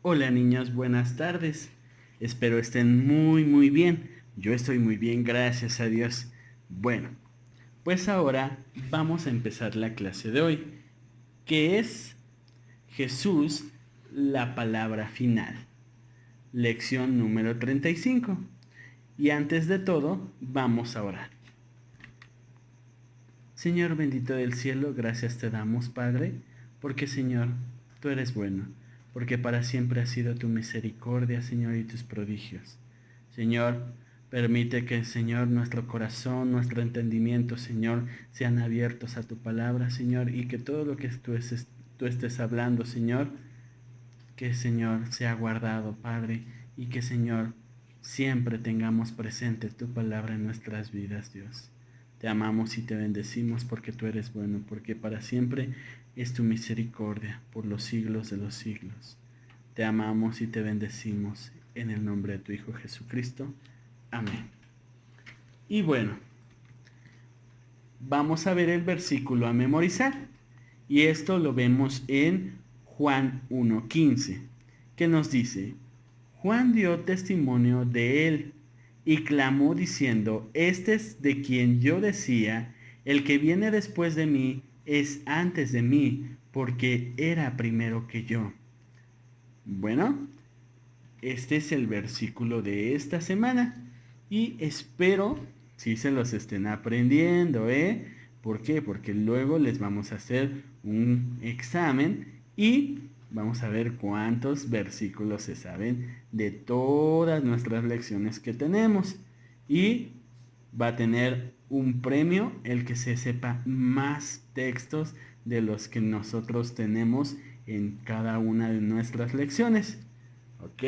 Hola niños, buenas tardes. Espero estén muy bien. Yo estoy muy bien, gracias a Dios. Bueno, pues ahora vamos a empezar la clase de hoy, que es Jesús, la palabra final. Lección número 35. Y antes de todo, vamos a orar. Señor bendito del cielo, gracias te damos, Padre, porque Señor, tú eres bueno, porque para siempre ha sido tu misericordia, Señor, y tus prodigios. Señor, permite que, Señor, nuestro corazón, nuestro entendimiento, Señor, sean abiertos a tu palabra, Señor, y que todo lo que tú estés hablando, Señor, que, Señor, sea guardado, Padre, y que, Señor, siempre tengamos presente tu palabra en nuestras vidas, Dios. Te amamos y te bendecimos porque tú eres bueno, porque para siempre es tu misericordia por los siglos de los siglos. Te amamos y te bendecimos en el nombre de tu Hijo Jesucristo. Amén. Y bueno, vamos a ver el versículo a memorizar. Y esto lo vemos en Juan 1:15, que nos dice: Juan dio testimonio de él y clamó diciendo: Este es de quien yo decía, el que viene después de mí es antes de mí, porque era primero que yo. Bueno, este es el versículo de esta semana y espero si se los estén aprendiendo, ¿eh? ¿Por qué? Porque luego les vamos a hacer un examen y vamos a ver cuántos versículos se saben de todas nuestras lecciones que tenemos. Y va a tener un premio el que se sepa más textos de los que nosotros tenemos en cada una de nuestras lecciones. ¿Ok?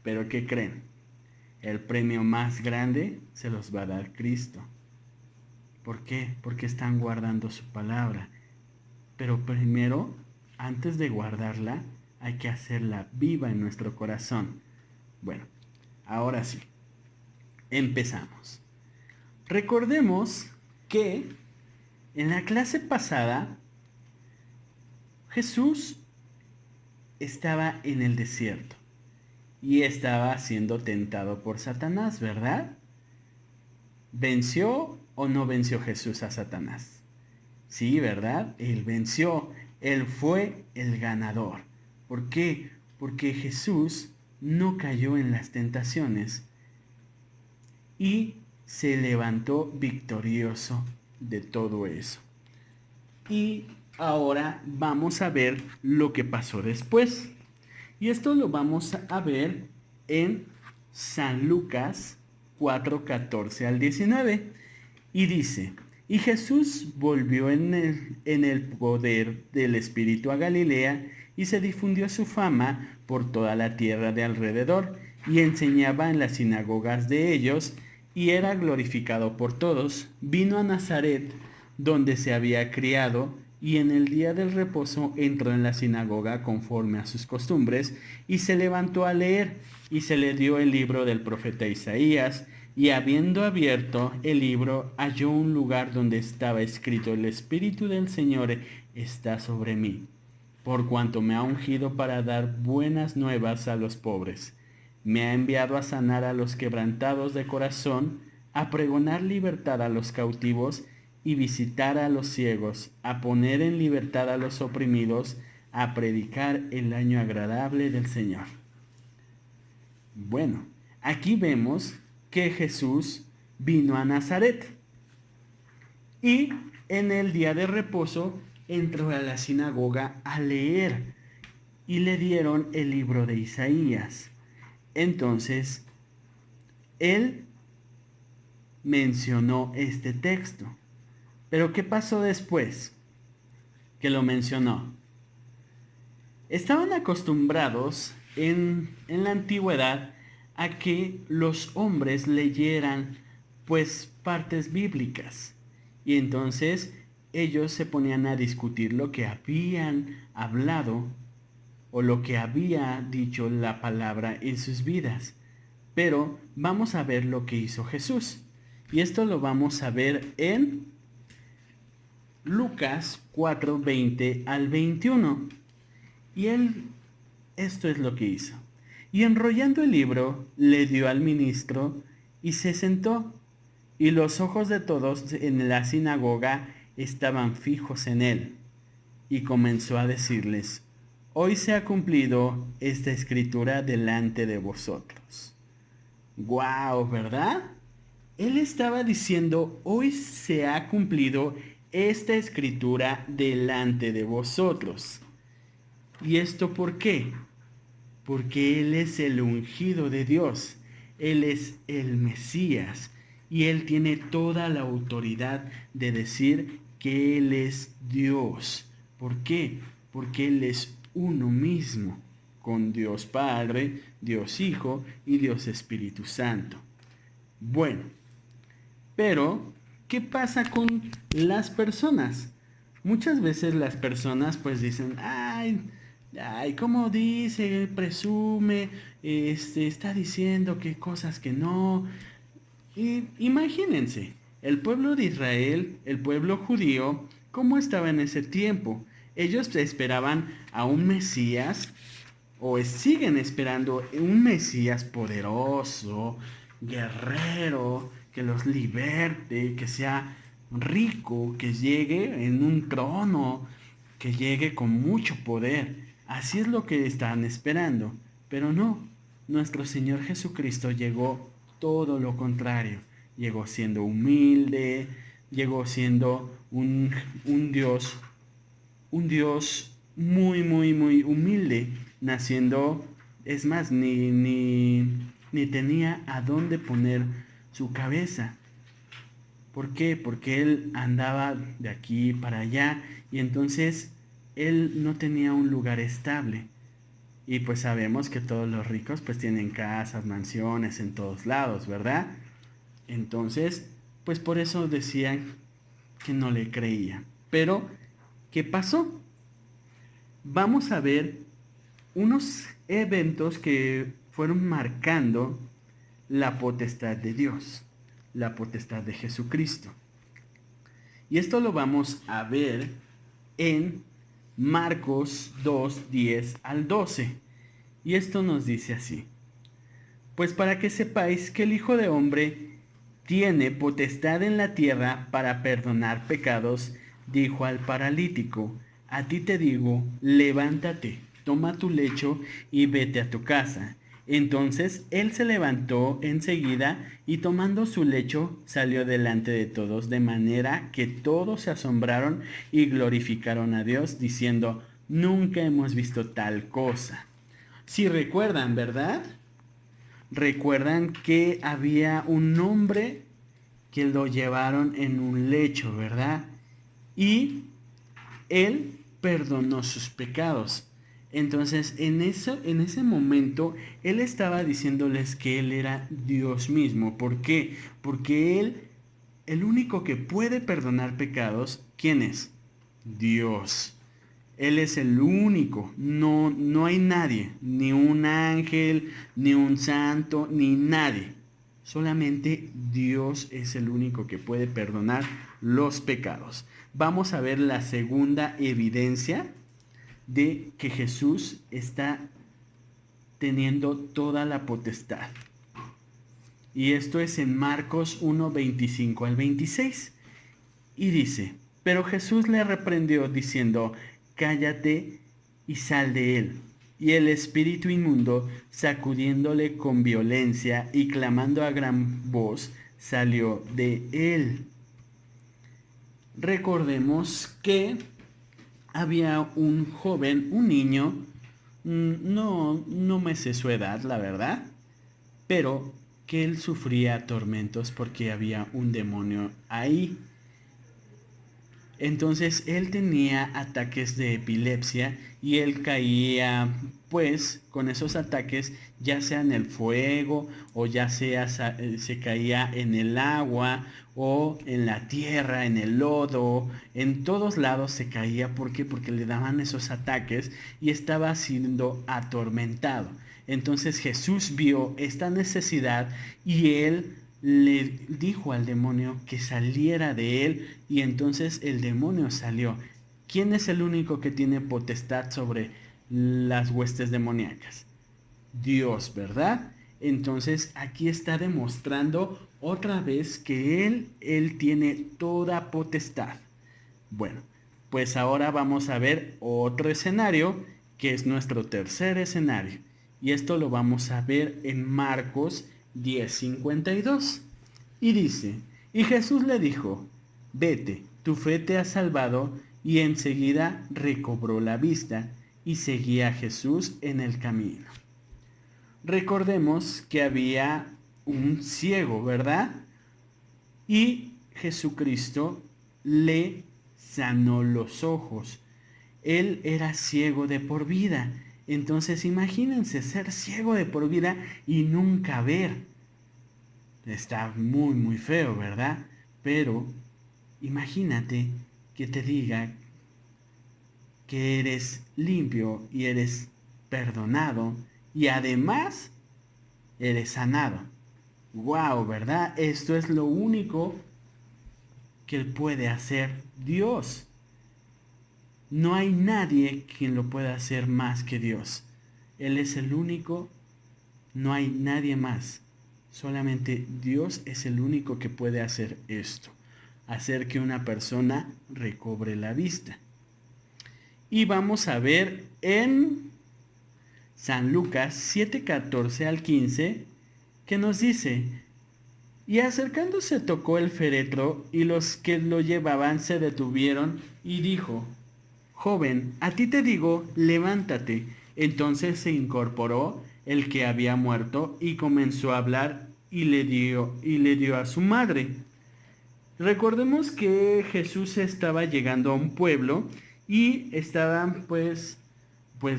Pero ¿qué creen? El premio más grande se los va a dar Cristo. ¿Por qué? Porque están guardando su palabra. Pero primero, antes de guardarla, hay que hacerla viva en nuestro corazón. Bueno, ahora sí, empezamos. Recordemos que en la clase pasada Jesús estaba en el desierto y estaba siendo tentado por Satanás, ¿verdad? ¿Venció o no venció Jesús a Satanás? Sí, ¿verdad? Él venció. Él fue el ganador. ¿Por qué? Porque Jesús no cayó en las tentaciones y se levantó victorioso de todo eso. Y ahora vamos a ver lo que pasó después. Y esto lo vamos a ver en San Lucas 4:14 al 19. Y dice: Y Jesús volvió en el poder del Espíritu a Galilea, y se difundió su fama por toda la tierra de alrededor, y enseñaba en las sinagogas de ellos, y era glorificado por todos. Vino a Nazaret, donde se había criado, y en el día del reposo entró en la sinagoga conforme a sus costumbres, y se levantó a leer, y se le dio el libro del profeta Isaías, y habiendo abierto el libro, halló un lugar donde estaba escrito: El Espíritu del Señor está sobre mí, por cuanto me ha ungido para dar buenas nuevas a los pobres. Me ha enviado a sanar a los quebrantados de corazón, a pregonar libertad a los cautivos y visitar a los ciegos, a poner en libertad a los oprimidos, a predicar el año agradable del Señor. Bueno, aquí vemos que Jesús vino a Nazaret y en el día de reposo entró a la sinagoga a leer y le dieron el libro de Isaías. Entonces, él mencionó este texto. Pero ¿qué pasó después que lo mencionó? Estaban acostumbrados en la antigüedad a que los hombres leyeran pues partes bíblicas y entonces ellos se ponían a discutir lo que habían hablado o lo que había dicho la palabra en sus vidas. Pero vamos a ver lo que hizo Jesús, y esto lo vamos a ver en Lucas 4:20 al 21. Y esto es lo que hizo. Y enrollando el libro, le dio al ministro y se sentó. Y los ojos de todos en la sinagoga estaban fijos en él. Y comenzó a decirles: hoy se ha cumplido esta escritura delante de vosotros. ¡Guau! ¿Verdad? Él estaba diciendo: hoy se ha cumplido esta escritura delante de vosotros. ¿Y esto por qué? Porque Él es el ungido de Dios. Él es el Mesías. Y Él tiene toda la autoridad de decir que Él es Dios. ¿Por qué? Porque Él es uno mismo, con Dios Padre, Dios Hijo y Dios Espíritu Santo. Bueno, pero ¿qué pasa con las personas? Muchas veces las personas pues dicen: ay, ¿cómo dice? Presume, está diciendo que cosas que no. Y imagínense, el pueblo de Israel, el pueblo judío, ¿cómo estaba en ese tiempo? Ellos esperaban a un Mesías, o siguen esperando un Mesías poderoso, guerrero, que los liberte, que sea rico, que llegue en un trono, que llegue con mucho poder. Así es lo que están esperando. Pero no, nuestro Señor Jesucristo llegó todo lo contrario. Llegó siendo humilde, llegó siendo un Dios muy, muy, muy humilde, naciendo, es más, ni tenía a dónde poner su cabeza. ¿Por qué? Porque él andaba de aquí para allá y entonces él no tenía un lugar estable. Y pues sabemos que todos los ricos pues tienen casas, mansiones en todos lados, ¿verdad? Entonces, pues por eso decían que no le creían. Pero, ¿qué pasó? Vamos a ver unos eventos que fueron marcando la potestad de Dios, la potestad de Jesucristo. Y esto lo vamos a ver en Marcos 2, 10 al 12. Y esto nos dice así: pues para que sepáis que el Hijo de Hombre tiene potestad en la tierra para perdonar pecados, dijo al paralítico: a ti te digo, levántate, toma tu lecho y vete a tu casa. Entonces él se levantó enseguida y tomando su lecho salió delante de todos, de manera que todos se asombraron y glorificaron a Dios, diciendo: nunca hemos visto tal cosa. Si recuerdan, ¿verdad? Recuerdan que había un hombre que lo llevaron en un lecho, ¿verdad? Y él perdonó sus pecados. Entonces, en ese momento, él estaba diciéndoles que él era Dios mismo. ¿Por qué? Porque él, el único que puede perdonar pecados, ¿quién es? Dios. Él es el único, no hay nadie, ni un ángel, ni un santo, ni nadie. Solamente Dios es el único que puede perdonar los pecados. Vamos a ver la segunda evidencia de que Jesús está teniendo toda la potestad. Y esto es en Marcos 1, 25 al 26. Y dice: pero Jesús le reprendió diciendo: cállate y sal de él. Y el espíritu inmundo, sacudiéndole con violencia y clamando a gran voz, salió de él. Recordemos que había un joven, un niño, no me sé su edad, la verdad, pero que él sufría tormentos porque había un demonio ahí. Entonces él tenía ataques de epilepsia y él caía pues con esos ataques, ya sea en el fuego o ya sea se caía en el agua o en la tierra, en el lodo, en todos lados se caía. ¿Por qué? Porque le daban esos ataques y estaba siendo atormentado. Entonces Jesús vio esta necesidad y él le dijo al demonio que saliera de él y entonces el demonio salió. ¿Quién es el único que tiene potestad sobre las huestes demoníacas? Dios, ¿verdad? Entonces aquí está demostrando otra vez que Él tiene toda potestad. Bueno, pues ahora vamos a ver otro escenario, que es nuestro tercer escenario. Y esto lo vamos a ver en Marcos 10:52. Y dice, y Jesús le dijo, vete, tu fe te ha salvado, y enseguida recobró la vista y seguía a Jesús en el camino. Recordemos que había un ciego, ¿verdad? Y Jesucristo le sanó los ojos. Él era ciego de por vida. Entonces imagínense ser ciego de por vida y nunca ver. Está muy, muy feo, ¿verdad? Pero imagínate que te diga que eres limpio y eres perdonado y además eres sanado. Wow, ¿verdad? Esto es lo único que puede hacer Dios. No hay nadie quien lo pueda hacer más que Dios. Él es el único, no hay nadie más. Solamente Dios es el único que puede hacer esto, hacer que una persona recobre la vista. Y vamos a ver en San Lucas 7:14 al 15, que nos dice, y acercándose tocó el féretro, y los que lo llevaban se detuvieron, y dijo, joven, a ti te digo, levántate. Entonces se incorporó el que había muerto, y comenzó a hablar, y le dio a su madre. Recordemos que Jesús estaba llegando a un pueblo, y estaban pues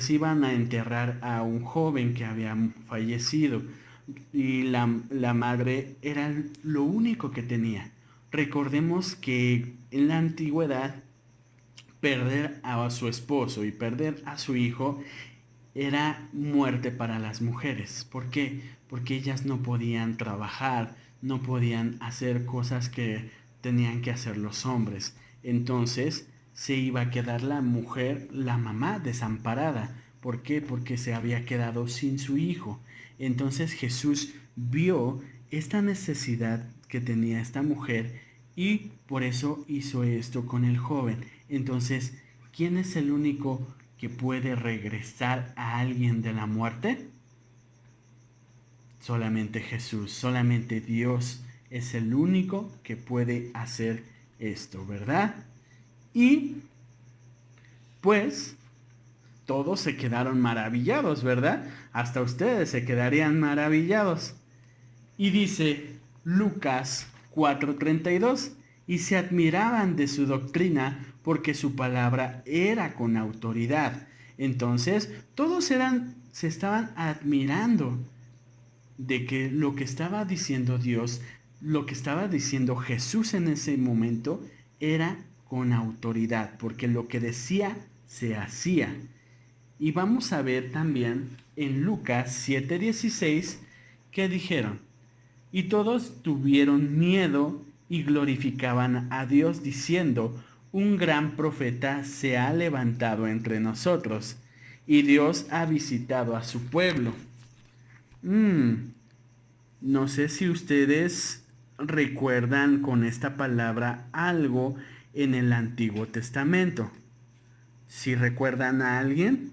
iban a enterrar a un joven que había fallecido, y la madre era lo único que tenía. Recordemos que en la antigüedad perder a su esposo y perder a su hijo era muerte para las mujeres. ¿Por qué? Porque ellas no podían trabajar, no podían hacer cosas que tenían que hacer los hombres. Entonces se iba a quedar la mujer, la mamá, desamparada. ¿Por qué? Porque se había quedado sin su hijo. Entonces Jesús vio esta necesidad que tenía esta mujer y por eso hizo esto con el joven. Entonces, ¿quién es el único que puede regresar a alguien de la muerte? Solamente Jesús, solamente Dios es el único que puede hacer esto, ¿verdad? Y pues todos se quedaron maravillados, ¿verdad? Hasta ustedes se quedarían maravillados. Y dice Lucas 4:32, y se admiraban de su doctrina porque su palabra era con autoridad. Entonces todos se estaban admirando de que lo que estaba diciendo Dios, lo que estaba diciendo Jesús en ese momento era con autoridad, porque lo que decía se hacía. Y vamos a ver también en Lucas 7:16 que dijeron, y todos tuvieron miedo y glorificaban a Dios diciendo, un gran profeta se ha levantado entre nosotros, y Dios ha visitado a su pueblo. No sé si ustedes recuerdan con esta palabra algo en el Antiguo Testamento. ¿Si recuerdan a alguien?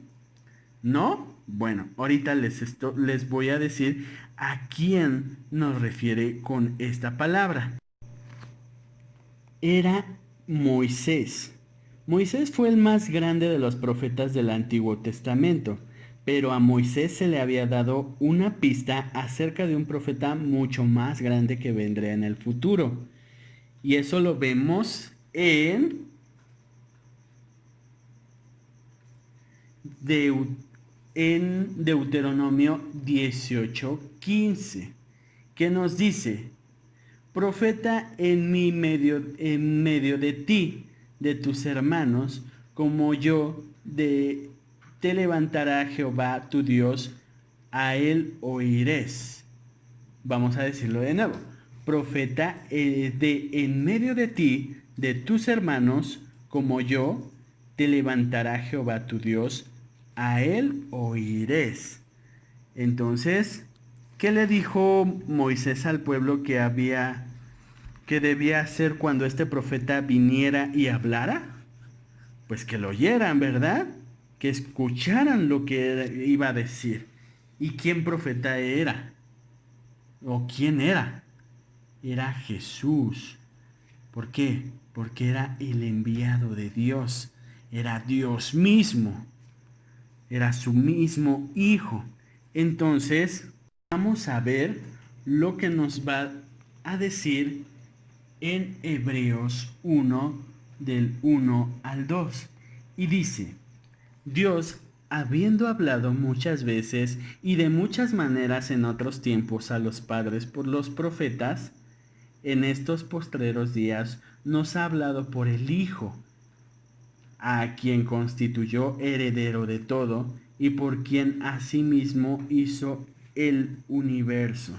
¿No? Bueno, ahorita les voy a decir a quién nos refiere con esta palabra. Era Moisés. Moisés fue el más grande de los profetas del Antiguo Testamento, pero a Moisés se le había dado una pista acerca de un profeta mucho más grande que vendría en el futuro. Y eso lo vemos en Deuteronomio 18:15, que nos dice, profeta en medio de ti, de tus hermanos, como yo, te levantará Jehová tu Dios, a él oirés. Vamos a decirlo de nuevo. Profeta en medio de ti, de tus hermanos, como yo, te levantará Jehová tu Dios, a él oiréis. Entonces, ¿qué le dijo Moisés al pueblo que debía hacer cuando este profeta viniera y hablara? Pues que lo oyeran, ¿verdad? Que escucharan lo que iba a decir. ¿Y quién profeta era? ¿O quién era? Era Jesús. ¿Por qué? Porque era el enviado de Dios. Era Dios mismo. Era su mismo Hijo. Entonces, vamos a ver lo que nos va a decir en Hebreos 1, del 1 al 2. Y dice, Dios, habiendo hablado muchas veces y de muchas maneras en otros tiempos a los padres por los profetas, en estos postreros días nos ha hablado por el Hijo, a quien constituyó heredero de todo y por quien asimismo hizo el universo.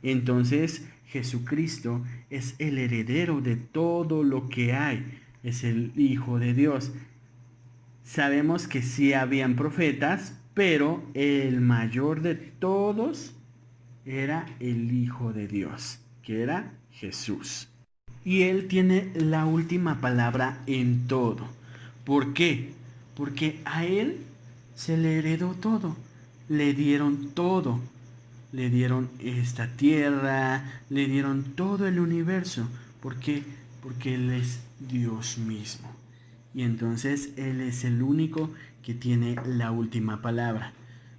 Entonces Jesucristo es el heredero de todo lo que hay, es el Hijo de Dios. Sabemos que sí habían profetas, pero el mayor de todos era el Hijo de Dios, que era Jesús. Y Él tiene la última palabra en todo. ¿Por qué? Porque a Él se le heredó todo, le dieron todo. Le dieron esta tierra, le dieron todo el universo. ¿Por qué? Porque Él es Dios mismo. Y entonces Él es el único que tiene la última palabra.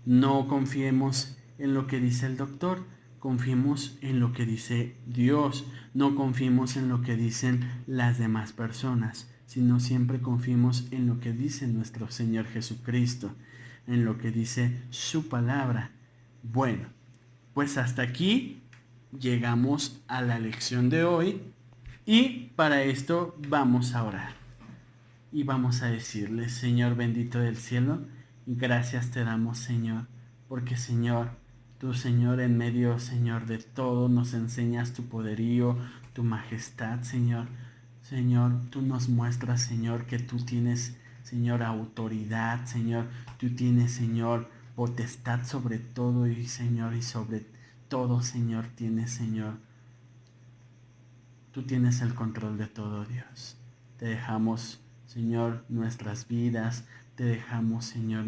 No confiemos en lo que dice el doctor, confiemos en lo que dice Dios. No confiemos en lo que dicen las demás personas, sino siempre confiemos en lo que dice nuestro Señor Jesucristo, en lo que dice su palabra. Bueno, pues hasta aquí llegamos a la lección de hoy y para esto vamos a orar. Y vamos a decirle, Señor bendito del cielo, gracias te damos, Señor, porque, Señor, tú, Señor, en medio, Señor, de todo nos enseñas tu poderío, tu majestad, Señor. Señor, tú nos muestras, Señor, que tú tienes, Señor, autoridad, Señor. Tú tienes, Señor, potestad sobre todo y, Señor, y sobre todo, Señor, tienes, Señor. Tú tienes el control de todo, Dios. Te dejamos, Señor, nuestras vidas, te dejamos, Señor,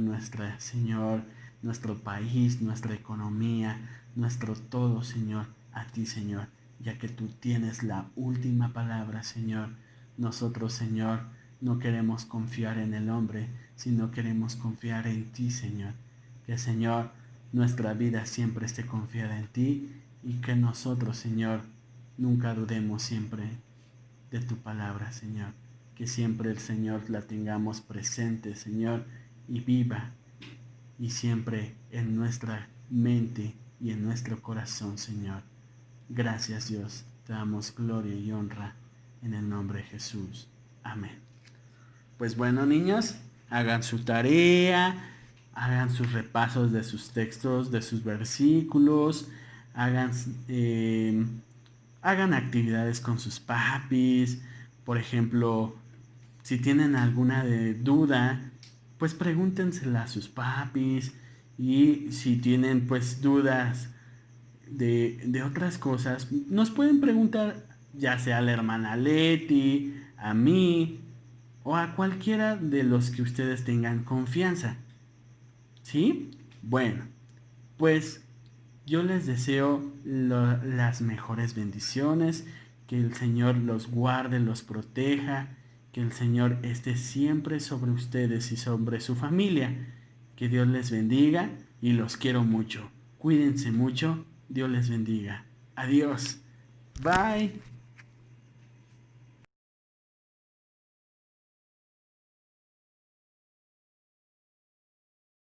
nuestro país, nuestra economía, nuestro todo, Señor, a ti, Señor, ya que tú tienes la última palabra, Señor. Nosotros, Señor, no queremos confiar en el hombre, sino queremos confiar en ti, Señor. Que, Señor, nuestra vida siempre esté confiada en ti y que nosotros, Señor, nunca dudemos siempre de tu palabra, Señor. Que siempre el Señor la tengamos presente, Señor, y viva, y siempre en nuestra mente y en nuestro corazón, Señor. Gracias, Dios. Te damos gloria y honra en el nombre de Jesús. Amén. Pues bueno, niños, hagan su tarea, hagan sus repasos de sus textos, de sus versículos, hagan actividades con sus papis. Por ejemplo, si tienen alguna duda, pues pregúntensela a sus papis. Y si tienen pues dudas de otras cosas, nos pueden preguntar, ya sea a la hermana Leti, a mí o a cualquiera de los que ustedes tengan confianza. ¿Sí? Bueno, pues yo les deseo las mejores bendiciones, que el Señor los guarde, los proteja, que el Señor esté siempre sobre ustedes y sobre su familia. Que Dios les bendiga y los quiero mucho. Cuídense mucho. Dios les bendiga. Adiós. Bye.